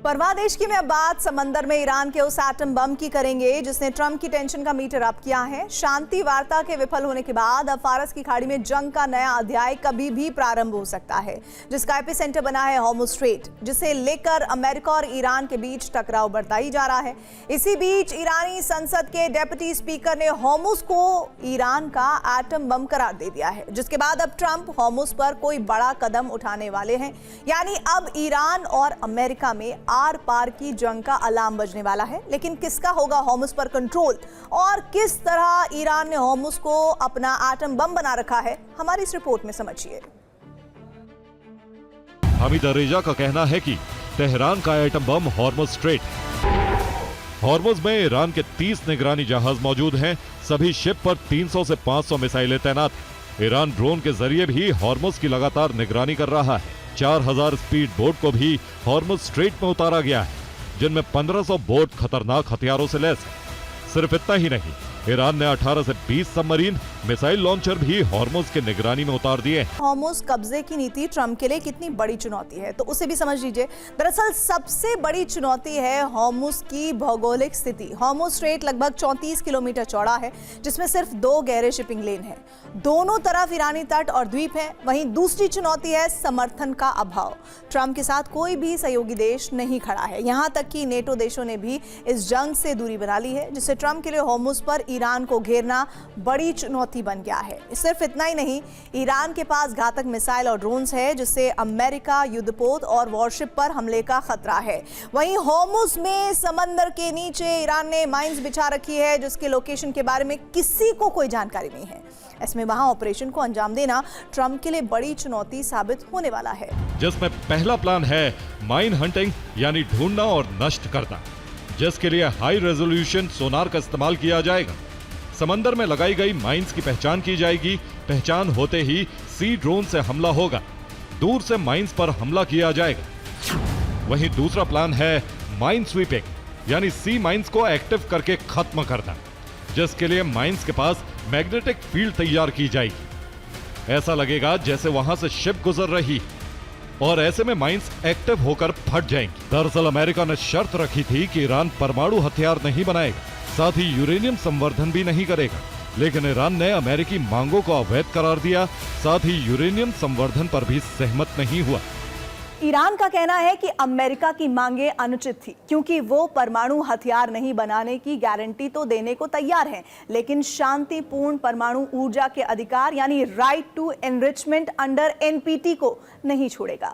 परवादेशी में अब बात समंदर में ईरान के उस एटम बम की करेंगे जिसने ट्रंप की टेंशन का मीटर अप किया है। शांति वार्ता के विफल होने के बाद अब फारस की खाड़ी में जंग का नया अध्याय कभी भी प्रारंभ हो सकता है, जिसका एपिसेंटर बना है हॉर्मुज़ स्ट्रेट, जिसे लेकर अमेरिका और ईरान के बीच टकराव बढ़ता ही जा रहा है। इसी बीच ईरानी संसद के डेप्यूटी स्पीकर ने हॉर्मुज़ को ईरान का एटम बम करार दे दिया है, जिसके बाद अब ट्रंप हॉर्मुज़ पर कोई बड़ा कदम उठाने वाले हैं। यानी अब ईरान और अमेरिका में आर पार की जंग का अलार्म बजने वाला है। लेकिन किसका होगा हॉर्मुज़ पर कंट्रोल और किस तरह ईरान ने हॉर्मुज़ को अपना एटम बम बना रखा है, हमारी इस रिपोर्ट में समझिए। हामिद रेजा का कहना है कि तेहरान का atom bomb Hormuz straight. Hormuz में ईरान के 30 निगरानी जहाज मौजूद हैं। सभी शिप पर 300 से 500 मिसाइलें तैनात। ईरान ड्रोन के जरिए भी हॉर्मुज़ की लगातार निगरानी कर रहा है। 4000 स्पीड बोट को भी हॉर्मुज़ स्ट्रेट में उतारा गया है, जिनमें 1500 बोट खतरनाक हथियारों से लैस है। सिर्फ इतना ही नहीं, ईरान ने 18 से 20 सबमरीन मिसाइल लॉन्चर भी हॉर्मुज़ के निगरानी में उतार दिए। हॉर्मुज़ कब्जे की नीति ट्रंप के लिए कितनी बड़ी चुनौती है, तो उसे भी समझ लीजिए। दरअसल सबसे बड़ी चुनौती है हॉर्मुज़ की भौगोलिक स्थिति। हॉर्मुज़ स्ट्रेट लगभग 34 किलोमीटर चौड़ा है, जिसमें सिर्फ 2 गहरे शिपिंग लेन हैं। दोनों तरफ ईरानी तट और द्वीप है। वहीं दूसरी चुनौती है समर्थन का अभाव। ट्रंप के साथ कोई भी सहयोगी देश नहीं खड़ा है। यहाँ तक कि नेटो देशों ने भी इस जंग से दूरी बना ली है, जिससे ट्रंप के लिए हॉर्मुज़ पर ईरान को घेरना बड़ी चुनौती बन गया है। सिर्फ इतना ही नहीं, ईरान के पास घातक मिसाइल और ड्रोन्स है, जिससे अमेरिका युद्धपोत और वॉरशिप पर हमले का खतरा है। वहीं हॉर्मुज़ में समंदर के नीचे ईरान ने माइंस बिछा रखी है, जिसके लोकेशन के बारे में किसी को कोई जानकारी नहीं है। इसमें वहां ऑपरेशन को अंजाम देना ट्रंप के लिए बड़ी चुनौती साबित होने वाला है, जिसमें पहला प्लान है माइन हंटिंग, यानी ढूंढना और नष्ट करना, जिसके लिए हाई रेजोल्यूशन सोनार का इस्तेमाल किया जाएगा। समंदर में लगाई गई माइंस की पहचान की जाएगी। पहचान होते ही सी ड्रोन से हमला होगा। दूर से माइंस पर हमला किया जाएगा। वहीं दूसरा प्लान है माइन स्वीपिंग, यानी सी माइंस को एक्टिव करके खत्म करना, जिसके लिए माइंस के पास मैग्नेटिक फील्ड तैयार की जाएगी। ऐसा लगेगा जैसे वहां से शिप गुजर रही और ऐसे में माइंस एक्टिव होकर फट जाएंगी। दरअसल अमेरिका ने शर्त रखी थी कि ईरान परमाणु हथियार नहीं बनाएगा, साथ ही यूरेनियम संवर्धन भी नहीं करेगा। लेकिन ईरान ने अमेरिकी मांगों को अवैध करार दिया, साथ ही यूरेनियम संवर्धन पर भी सहमत नहीं हुआ। ईरान का कहना है कि अमेरिका की मांगे अनुचित थी, क्योंकि वो परमाणु हथियार नहीं बनाने की गारंटी तो देने को तैयार हैं, लेकिन शांतिपूर्ण परमाणु ऊर्जा के अधिकार यानी right to enrichment under NPT को नहीं छोड़ेगा।